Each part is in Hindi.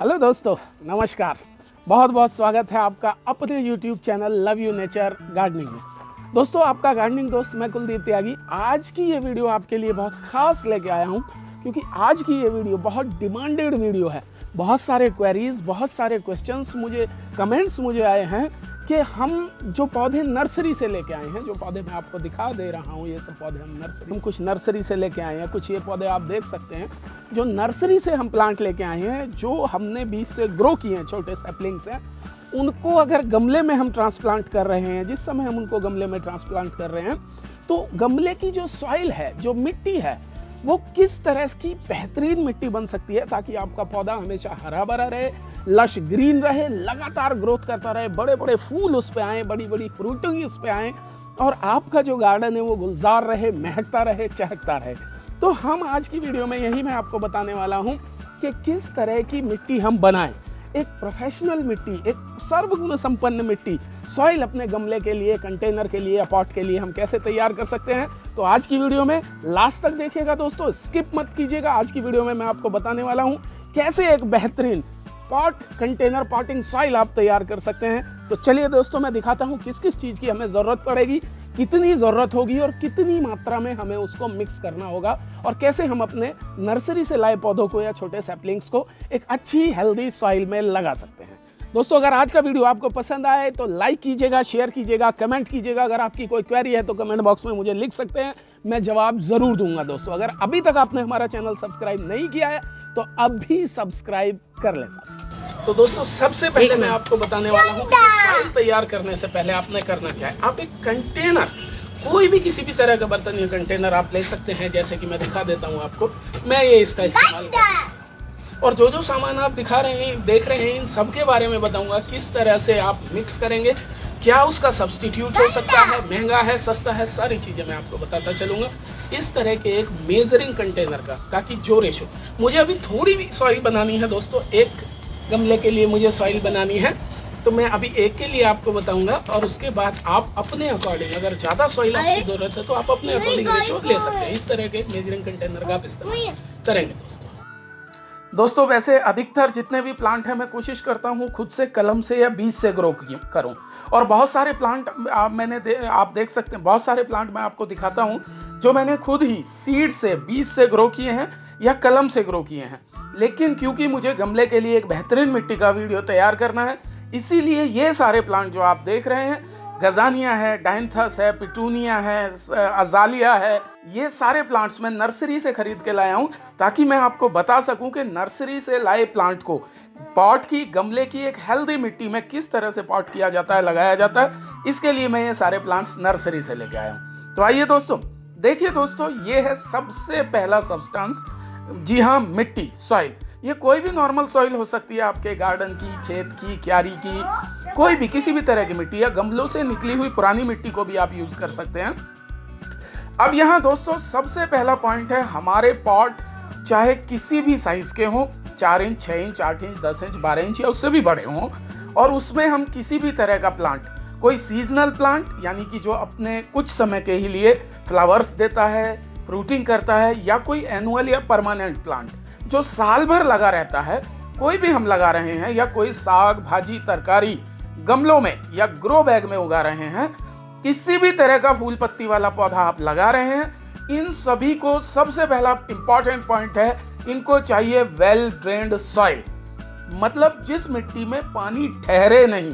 हेलो दोस्तों, नमस्कार। बहुत बहुत स्वागत है आपका अपने YouTube channel love you nature gardening में। दोस्तों, आपका गार्डनिंग दोस्त मैं कुलदीप त्यागी। आज की ये वीडियो आपके लिए बहुत ख़ास लेके आया हूँ, क्योंकि आज की ये वीडियो बहुत डिमांडेड वीडियो है। बहुत सारे क्वेरीज, बहुत सारे क्वेश्चंस कमेंट्स मुझे आए हैं कि हम जो पौधे नर्सरी से लेके आए हैं, जो पौधे मैं आपको दिखा दे रहा हूँ, ये सब पौधे हम कुछ नर्सरी से लेके आए हैं। कुछ ये पौधे आप देख सकते हैं जो नर्सरी से हम प्लांट लेके आए हैं, जो हमने बीज से ग्रो किए हैं, छोटे सैपलिंग्स हैं। उनको अगर गमले में हम ट्रांसप्लांट कर रहे हैं, जिस समय हम उनको गमले में ट्रांसप्लांट कर रहे हैं, तो गमले की जो सॉइल है, जो मिट्टी है, वो किस तरह की बेहतरीन मिट्टी बन सकती है ताकि आपका पौधा हमेशा हरा भरा रहे, लश ग्रीन रहे, लगातार ग्रोथ करता रहे, बड़े बड़े फूल उस पे आए, बड़ी बड़ी फ्रूटिंग उस पे आए, और आपका जो गार्डन है वो गुलजार रहे, महकता रहे, चहकता रहे। तो हम आज की वीडियो में यही मैं आपको बताने वाला हूँ कि किस तरह की मिट्टी हम बनाएं। एक प्रोफेशनल मिट्टी, एक सर्वगुण संपन्न मिट्टी, सॉइल अपने गमले के लिए, कंटेनर के लिए, पॉट के लिए हम कैसे तैयार कर सकते हैं। तो आज की वीडियो में लास्ट तक देखिएगा दोस्तों, स्किप मत कीजिएगा। आज की वीडियो में मैं आपको बताने वाला हूं कैसे एक बेहतरीन पॉट, कंटेनर, पॉटिंग सॉइल आप तैयार कर सकते हैं। तो चलिए दोस्तों, मैं दिखाता हूं किस किस चीज़ की हमें ज़रूरत पड़ेगी, कितनी ज़रूरत होगी और कितनी मात्रा में हमें उसको मिक्स करना होगा, और कैसे हम अपने नर्सरी से लाए पौधों को या छोटे सैपलिंग्स को एक अच्छी हेल्दी सॉइल में लगा सकते हैं। दोस्तों, अगर आज का वीडियो आपको पसंद आए तो लाइक कीजिएगा, शेयर कीजिएगा, कमेंट कीजिएगा। अगर आपकी कोई क्वेरी है तो कमेंट बॉक्स में मुझे लिख सकते हैं, मैं जवाब ज़रूर दूंगा। दोस्तों, अगर अभी तक आपने हमारा चैनल सब्सक्राइब नहीं किया है तो अभी सब्सक्राइब कर ले साहब। तो दोस्तों, सबसे पहले मैं आपको बताने वाला हूँ कि सॉइल तैयार करने से पहले आपने करना क्या है। आप एक कंटेनर, कोई भी किसी भी तरह का बर्तन या कंटेनर आप ले सकते हैं, जैसे कि मैं दिखा देता हूँ आपको। मैं ये इसका इस्तेमाल करता हूँ, और जो जो सामान आप देख रहे हैं, इन सब के बारे में बताऊंगा किस तरह से आप मिक्स करेंगे, क्या उसका सब्स्टिट्यूट हो सकता है, महंगा है, सस्ता है, सारी चीज़ें मैं आपको बताता चलूँगा इस तरह के एक मेजरिंग कंटेनर का, ताकि जो रेशो, मुझे अभी थोड़ी भी सॉइल बनानी है दोस्तों, एक गमले के लिए मुझे सॉइल बनानी है, तो मैं अभी एक के लिए आपको बताऊंगा, और उसके बाद आप अपने अकॉर्डिंग, अगर ज़्यादा सॉइल आपकी ज़रूरत है तो आप अपने अकॉर्डिंग रेशो ले सकते हैं। इस तरह के मेजरिंग कंटेनर का आप इस्तेमाल करेंगे दोस्तों। वैसे अधिकतर जितने भी प्लांट हैं, मैं कोशिश करता हूँ खुद से कलम से या बीज से ग्रो करूँ, और बहुत सारे प्लांट आप देख सकते हैं, बहुत सारे प्लांट मैं आपको दिखाता हूँ जो मैंने खुद ही सीड से, बीज से ग्रो किए हैं या कलम से ग्रो किए हैं। लेकिन क्योंकि मुझे गमले के लिए एक बेहतरीन मिट्टी का वीडियो तैयार करना है, इसीलिए ये सारे प्लांट जो आप देख रहे हैं, गजानिया है, डायंथस है, पिटूनिया है, अजालिया है, ये सारे प्लांट्स मैं नर्सरी से खरीद के लाया हूँ, ताकि मैं आपको बता सकूं कि नर्सरी से लाए प्लांट को पॉट की, गमले की एक हेल्दी मिट्टी में किस तरह से पॉट किया जाता है, लगाया जाता है। इसके लिए मैं ये सारे प्लांट्स नर्सरी से लेके आया हूँ। तो आइए दोस्तों, देखिए दोस्तों, ये है सबसे पहला सब्सटेंस। जी हाँ, मिट्टी, सॉइल। ये कोई भी नॉर्मल सॉइल हो सकती है, आपके गार्डन की, खेत की, क्यारी की, कोई भी किसी भी तरह की मिट्टी, या गमलों से निकली हुई पुरानी मिट्टी को भी आप यूज कर सकते हैं। अब यहाँ दोस्तों सबसे पहला पॉइंट है, हमारे पॉट चाहे किसी भी साइज के हों, 4 inch, 6 inch, 8 inch, 10 inch, 12 inch या उससे भी बड़े हों, और उसमें हम किसी भी तरह का प्लांट, कोई सीजनल प्लांट यानी कि जो अपने कुछ समय के ही लिए फ्लावर्स देता है, फ्रूटिंग करता है, या कोई एनुअल या परमानेंट प्लांट जो साल भर लगा रहता है, कोई भी हम लगा रहे हैं, या कोई साग, भाजी, तरकारी गमलों में या ग्रो बैग में उगा रहे हैं, किसी भी तरह का फूल पत्ती वाला पौधा आप लगा रहे हैं, इन सभी को सबसे पहला इंपॉर्टेंट पॉइंट है, इनको चाहिए वेल ड्रेन्ड सॉइल। मतलब जिस मिट्टी में पानी ठहरे नहीं,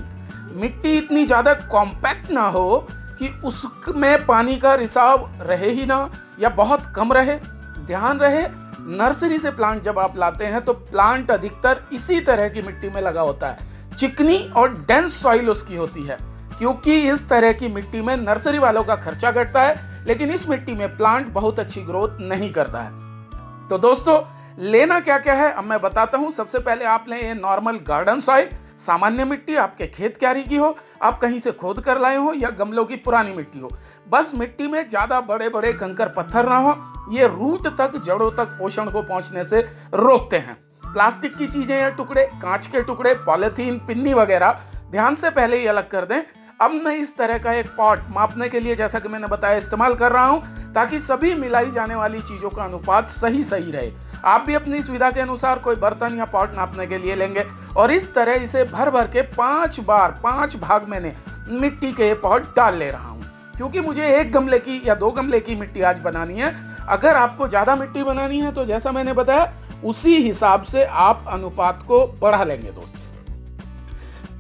मिट्टी इतनी ज़्यादा कॉम्पैक्ट ना हो कि उसमें पानी का रिसाव रहे ही ना, या बहुत कम रहे। ध्यान रहे, नर्सरी से प्लांट जब आप लाते हैं तो प्लांट अधिकतर इसी तरह की मिट्टी में लगा होता है, चिकनी और डेंस सॉइल उसकी होती है, क्योंकि इस तरह की मिट्टी में नर्सरी वालों का खर्चा घटता है, लेकिन इस मिट्टी में प्लांट बहुत अच्छी ग्रोथ नहीं करता है। तो दोस्तों, लेना क्या क्या है अब मैं बताता हूँ। सबसे पहले आप लें ये नॉर्मल गार्डन सॉइल, सामान्य मिट्टी, आपके खेत क्यारी की हो, आप कहीं से खोद कर लाए हो, या गमलों की पुरानी मिट्टी हो। बस मिट्टी में ज़्यादा बड़े बड़े कंकर पत्थर ना हो, ये रूट तक, जड़ों तक पोषण को पहुँचने से रोकते हैं। प्लास्टिक की चीज़ें या टुकड़े, कांच के टुकड़े, पॉलीथीन, पिन्नी वगैरह ध्यान से पहले ही अलग कर दें। अब मैं इस तरह का एक पॉट मापने के लिए, जैसा कि मैंने बताया, इस्तेमाल कर रहा हूं, ताकि सभी मिलाई जाने वाली चीज़ों का अनुपात सही सही रहे। आप भी अपनी सुविधा के अनुसार कोई बर्तन या पॉट नापने के लिए लेंगे और इस तरह इसे भर भर के 5 बार 5 भाग मैंने मिट्टी के पॉट डाल ले रहा हूँ, क्योंकि मुझे 1 गमले की या 2 गमले की मिट्टी आज बनानी है। अगर आपको ज़्यादा मिट्टी बनानी है तो जैसा मैंने बताया उसी हिसाब से आप अनुपात को बढ़ा लेंगे दोस्तों।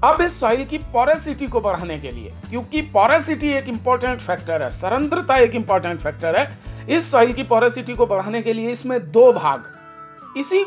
अब इस सॉइल की पोरेसिटी को बढ़ाने के लिए, क्योंकि पोरेसिटी एक इंपॉर्टेंट फैक्टर है, सरंध्रता एक इंपॉर्टेंट फैक्टर है, इस सॉइल की पोरेसिटी को बढ़ाने के लिए इसमें 2 भाग इसी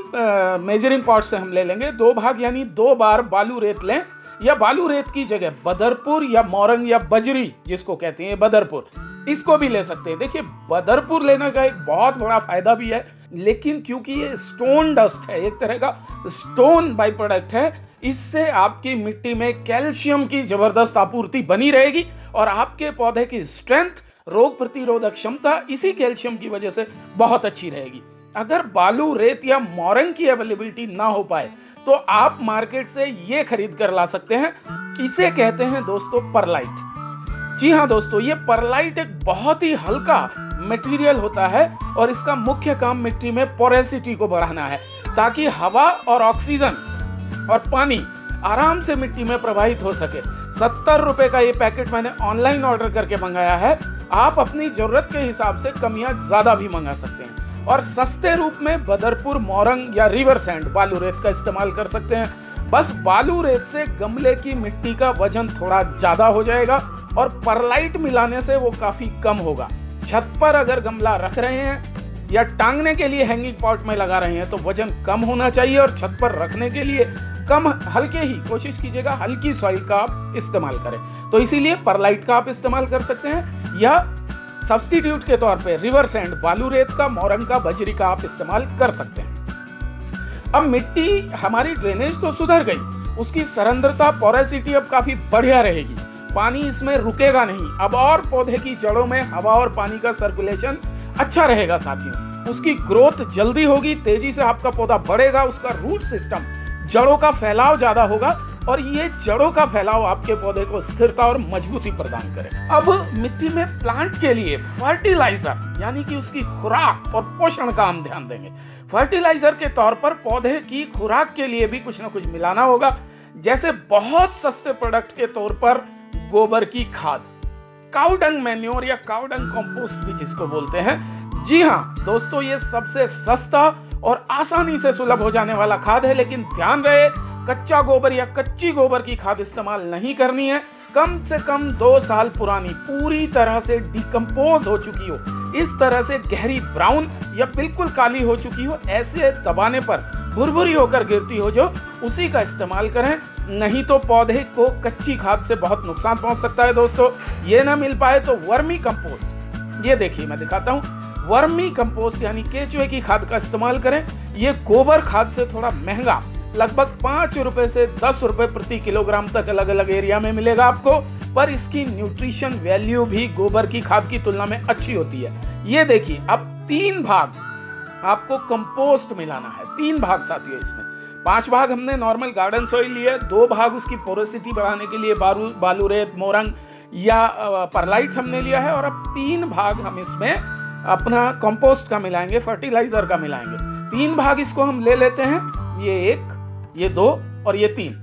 मेजरिंग पॉट से हम ले लेंगे। 2 भाग यानी 2 बार बालू रेत लें, या बालू रेत की जगह बदरपुर या मोरंग या बजरी जिसको कहते हैं बदरपुर, इसको भी ले सकते हैं। देखिए, बदरपुर लेने का एक बहुत बड़ा फायदा भी है, लेकिन क्योंकि ये स्टोन डस्ट है, एक तरह का स्टोन बाई प्रोडक्ट है, इससे आपकी मिट्टी में कैल्शियम की जबरदस्त आपूर्ति बनी रहेगी और आपके पौधे की स्ट्रेंथ, रोग प्रतिरोधक क्षमता इसी कैल्शियम की वजह से बहुत अच्छी रहेगी। अगर बालू रेत या मोरंग की अवेलेबिलिटी ना हो पाए तो आप मार्केट से ये खरीद कर ला सकते हैं, इसे कहते हैं दोस्तों परलाइट। जी हाँ दोस्तों, ये परलाइट एक बहुत ही हल्का मटेरियल होता है और इसका मुख्य काम मिट्टी में पोरेसिटी को बढ़ाना है, ताकि हवा और ऑक्सीजन और पानी आराम से मिट्टी में प्रवाहित हो सके। 70 रुपए का ये पैकेट मैंने ऑनलाइन ऑर्डर करके मंगाया है। आप अपनी जरूरत के हिसाब से कम या ज्यादा भी मंगा सकते हैं और सस्ते रूप में बदरपुर, मोरंग या रिवर सैंड बालू रेत का इस्तेमाल कर सकते हैं। बस बालू रेत से गमले की मिट्टी का वजन थोड़ा ज्यादा हो जाएगा और परलाइट मिलाने से वो काफी कम होगा। छत पर अगर गमला रख रहे हैं या टांगने के लिए हैंगिंग पॉट में लगा रहे हैं तो वजन कम होना चाहिए और छत पर रखने के लिए कम, हल्के ही कोशिश कीजिएगा, हल्की सॉइल का आप इस्तेमाल करें। तो इसीलिए परलाइट का आप इस्तेमाल कर सकते हैं या सब्स्टिट्यूट के तौर पे रिवर सैंड, बालू रेत का, मोरंग का, बजरी का आप इस्तेमाल कर सकते हैं। अब मिट्टी हमारी ड्रेनेज तो सुधर गई, उसकी सरंध्रता, पोरेसिटी अब काफी बढ़िया रहेगी, पानी इसमें रुकेगा नहीं अब, और पौधे की जड़ों में हवा और पानी का सर्कुलेशन अच्छा रहेगा साथियों। उसकी ग्रोथ जल्दी होगी, तेजी से आपका पौधा बढ़ेगा, उसका रूट सिस्टम, जड़ों का फैलाव ज्यादा होगा और ये जड़ों का फैलाव आपके पौधे को स्थिरता और मजबूती प्रदान करेगा। अब मिट्टी में प्लांट के लिए फर्टिलाइजर यानी कि उसकी खुराक और पोषण का हम ध्यान देंगे। फर्टिलाइजर के तौर पर पौधे की खुराक के लिए भी कुछ ना कुछ मिलाना होगा, जैसे बहुत सस्ते प्रोडक्ट के तौर पर गोबर की खाद, काउ डंग मैन्योर या काउ डंग कंपोस्ट भी जिसको बोलते हैं। जी हाँ दोस्तों, ये सबसे सस्ता और आसानी से सुलभ हो जाने वाला खाद है, लेकिन ध्यान रहे कच्चा गोबर या कच्ची गोबर की खाद इस्तेमाल नहीं करनी है। कम से कम 2 साल पुरानी, पूरी तरह से डिकम्पोज हो चुकी हो, इस तरह से गहरी ब्राउन या बिल्कुल काली हो चुकी हो, ऐसे दबाने पर भुरभुरी होकर गिरती हो जो, उसी का इस्तेमाल करें। नहीं तो पौधे को कच्ची खाद से बहुत नुकसान पहुंच सकता है दोस्तों। ये ना मिल पाए तो वर्मी कंपोस्ट, ये देखिए मैं दिखाता हूँ, वर्मी कंपोस्ट यानी केचुए की खाद का इस्तेमाल करें। ये गोबर खाद से थोड़ा महंगा, लगभग 5 रुपए से 10 रुपए प्रति किलोग्राम तक अलग अलग एरिया में मिलेगा आपको, पर इसकी न्यूट्रिशन वैल्यू भी गोबर की खाद की तुलना में अच्छी होती है। ये देखिए, अब 3 भाग आपको कंपोस्ट मिलाना है, 3 भाग साथियों। इसमें 5 भाग हमने नॉर्मल गार्डन सॉइल लिए, 2 भाग उसकी पोरोसिटी बढ़ाने के लिए बालू रेत, मोरंग या परलाइट हमने लिया है, और अब 3 भाग हम इसमें अपना कंपोस्ट का मिलाएंगे, फर्टिलाइजर का मिलाएंगे। 3 भाग इसको हम ले लेते हैं, ये 1, ये 2 और ये 3।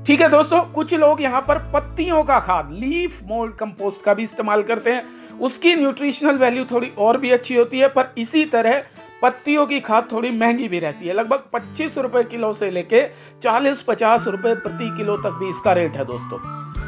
ठीक है दोस्तों, कुछ लोग यहाँ पर पत्तियों का खाद, लीफ मोल्ड कंपोस्ट का भी इस्तेमाल करते हैं, उसकी न्यूट्रिशनल वैल्यू थोड़ी और भी अच्छी होती है, पर इसी तरह पत्तियों की खाद थोड़ी महंगी भी रहती है, लगभग 25 रुपए किलो से लेके 40-50 रुपए प्रति किलो तक भी इसका रेट है दोस्तों।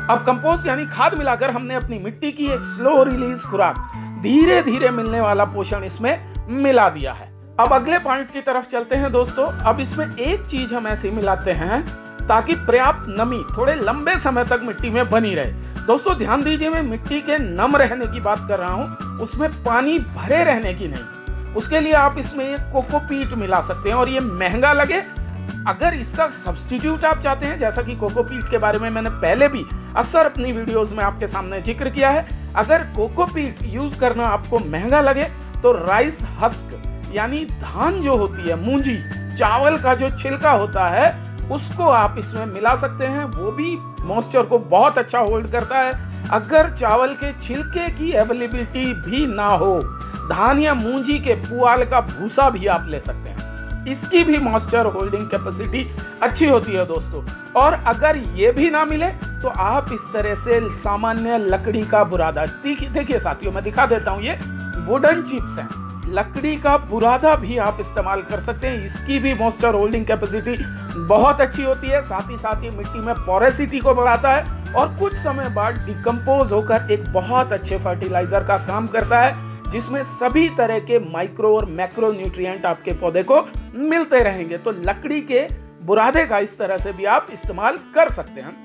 अब कंपोस्ट यानी खाद मिलाकर हमने अपनी मिट्टी की एक स्लो रिलीज खुराक, धीरे धीरे मिलने वाला पोषण इसमें मिला दिया है। अब अगले पॉइंट की तरफ चलते हैं दोस्तों। अब इसमें एक चीज हम ऐसे मिलाते हैं ताकि पर्याप्त नमी थोड़े लंबे समय तक मिट्टी में बनी रहे। दोस्तों ध्यान दीजिए, मैं मिट्टी के नम रहने की बात कर रहा हूं, उसमें पानी भरे रहने की नहीं। उसके लिए आप इसमें एक कोकोपीट मिला सकते हैं, और ये महंगा लगे, अगर इसका सब्स्टिट्यूट आप चाहते हैं, जैसा कि कोकोपीट के बारे में मैंने पहले भी अक्सर अपनी वीडियोस में आपके सामने जिक्र किया है, अगर कोकोपीट यूज करना आपको महंगा लगे तो राइस हस्क यानी धान जो होती है, मूंजी, चावल का जो छिलका होता है, उसको आप इसमें मिला सकते हैं, वो भी मॉइस्चर को बहुत अच्छा होल्ड करता है। अगर चावल के छिलके की अवेलेबिलिटी भी ना हो, धान या मूंजी के पुआल का भूसा भी आप ले सकते हैं, इसकी भी मॉइस्चर होल्डिंग कैपेसिटी अच्छी होती है दोस्तों। और अगर ये भी ना मिले तो आप इस तरह से सामान्य लकड़ी का बुरादा, देखिए साथियों मैं दिखा देता हूँ, ये वुडन चिप्स हैं, लकड़ी का बुरादा भी आप इस्तेमाल कर सकते हैं, इसकी भी मॉइस्चर होल्डिंग कैपेसिटी बहुत अच्छी होती है। साथ ही साथ ये मिट्टी में पोरेसिटी को बढ़ाता है और कुछ समय बाद डिकम्पोज होकर एक बहुत अच्छे फर्टिलाइजर का काम करता है, जिसमें सभी तरह के माइक्रो और मैक्रो न्यूट्रिएंट आपके पौधे को मिलते रहेंगे। तो लकड़ी के बुरादे का इस तरह से भी आप इस्तेमाल कर सकते हैं।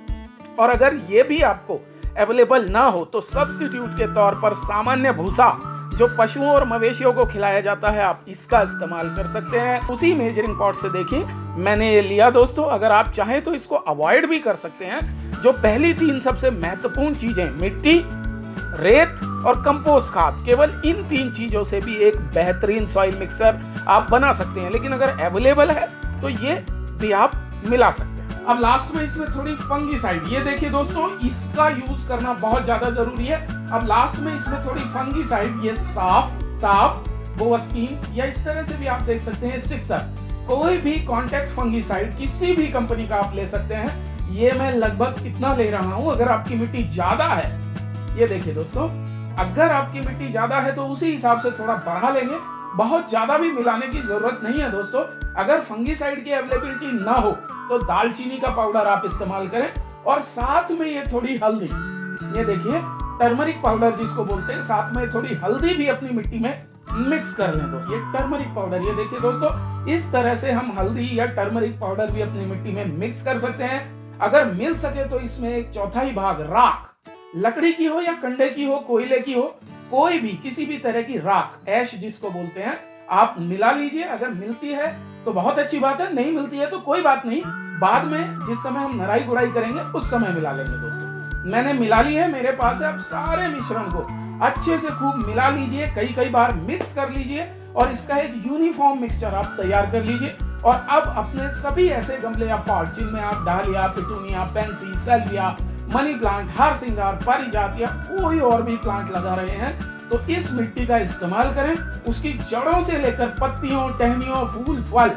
और अगर ये भी आपको अवेलेबल ना हो तो सब्स्टिट्यूट के तौर पर सामान्य भूसा जो पशुओं और मवेशियों को खिलाया जाता है, आप इसका इस्तेमाल कर सकते हैं। उसी मेजरिंग पॉट से देखिए मैंने ये लिया दोस्तों। अगर आप चाहें तो इसको अवॉइड भी कर सकते हैं। जो पहली 3 सबसे महत्वपूर्ण चीजें, मिट्टी, रेत और कंपोस्ट खाद, केवल इन 3 चीजों से भी एक बेहतरीन सॉइल मिक्सचर आप बना सकते हैं। लेकिन अगर अवेलेबल है तो ये भी आप मिला सकते हैं। अब लास्ट में इसमें थोड़ी फंगीसाइड, ये देखिए दोस्तों, इसका यूज करना बहुत ज्यादा जरूरी है। अब लास्ट में इसमें थोड़ी फंगीसाइड, ये साफ बोवस्कीन या इस तरह से भी आप देख सकते हैं स्टिक्सर, कोई भी कॉन्टैक्ट फंगीसाइड किसी भी कंपनी का आप ले सकते हैं। ये मैं लगभग कितना ले रहा हूं, अगर आपकी मिट्टी ज्यादा है, ये देखिए दोस्तों, अगर आपकी मिट्टी ज्यादा है तो उसी हिसाब से थोड़ा बढ़ा लेंगे, बहुत ज्यादा भी मिलाने की जरूरत नहीं है दोस्तों। अगर फंगीसाइड की अवेलेबिलिटी ना हो तो दालचीनी का पाउडर आप इस्तेमाल करें और साथ में ये थोड़ी हल्दी, ये देखिए टर्मरिक पाउडर जिसको बोलते हैं, साथ में थोड़ी हल्दी भी अपनी मिट्टी में मिक्स कर लें। दोस्तों ये टर्मरिक पाउडर, ये देखिए दोस्तों, इस तरह से हम हल्दी या टर्मरिक पाउडर भी अपनी मिट्टी में मिक्स कर सकते हैं। अगर मिल सके तो इसमें 1/4 भाग राख, लकड़ी की हो या कंडे की हो, कोयले की हो, कोई भी किसी भी तरह की राख, ऐश जिसको बोलते हैं, आप मिला लीजिए। अगर मिलती है तो बहुत अच्छी बात है, नहीं मिलती है तो कोई बात नहीं, बाद में जिस समय हम नराई गुड़ाई करेंगे उस समय मिला लेंगे दोस्तों। मैंने मिला ली है, मेरे पास है। अब सारे मिश्रण को अच्छे से खूब मिला लीजिए, कई बार मिक्स कर लीजिए और इसका एक यूनिफॉर्म मिक्सचर आप तैयार कर लीजिए। और अब अपने सभी ऐसे गमले या पॉट जिनमें आप डालिया, पिटूनिया, पेंसी, सैल्विया, मनी प्लांट, हार सिंगार, पारिजात या कोई और भी प्लांट लगा रहे हैं तो इस मिट्टी का इस्तेमाल करें। उसकी जड़ों से लेकर पत्तियों, टहनियों, फूल, फल,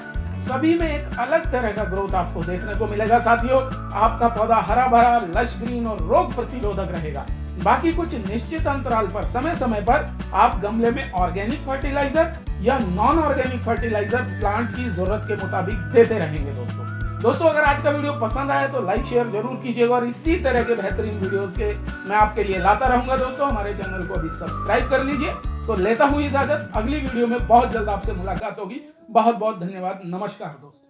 सभी में एक अलग तरह का ग्रोथ आपको देखने को मिलेगा साथियों। आपका पौधा हरा भरा, लश ग्रीन और रोग प्रतिरोधक रहेगा। बाकी कुछ निश्चित अंतराल पर समय समय पर आप गमले में ऑर्गेनिक फर्टिलाइजर या नॉन ऑर्गेनिक फर्टिलाइजर प्लांट की जरूरत के मुताबिक देते रहेंगे दोस्तों। अगर आज का वीडियो पसंद आया तो लाइक शेयर जरूर कीजिएगा और इसी तरह के बेहतरीन वीडियोस के मैं आपके लिए लाता रहूंगा दोस्तों। हमारे चैनल को अभी सब्सक्राइब कर लीजिए। तो लेता हूं इजाजत, अगली वीडियो में बहुत जल्द आपसे मुलाकात होगी। बहुत बहुत धन्यवाद, नमस्कार दोस्तों।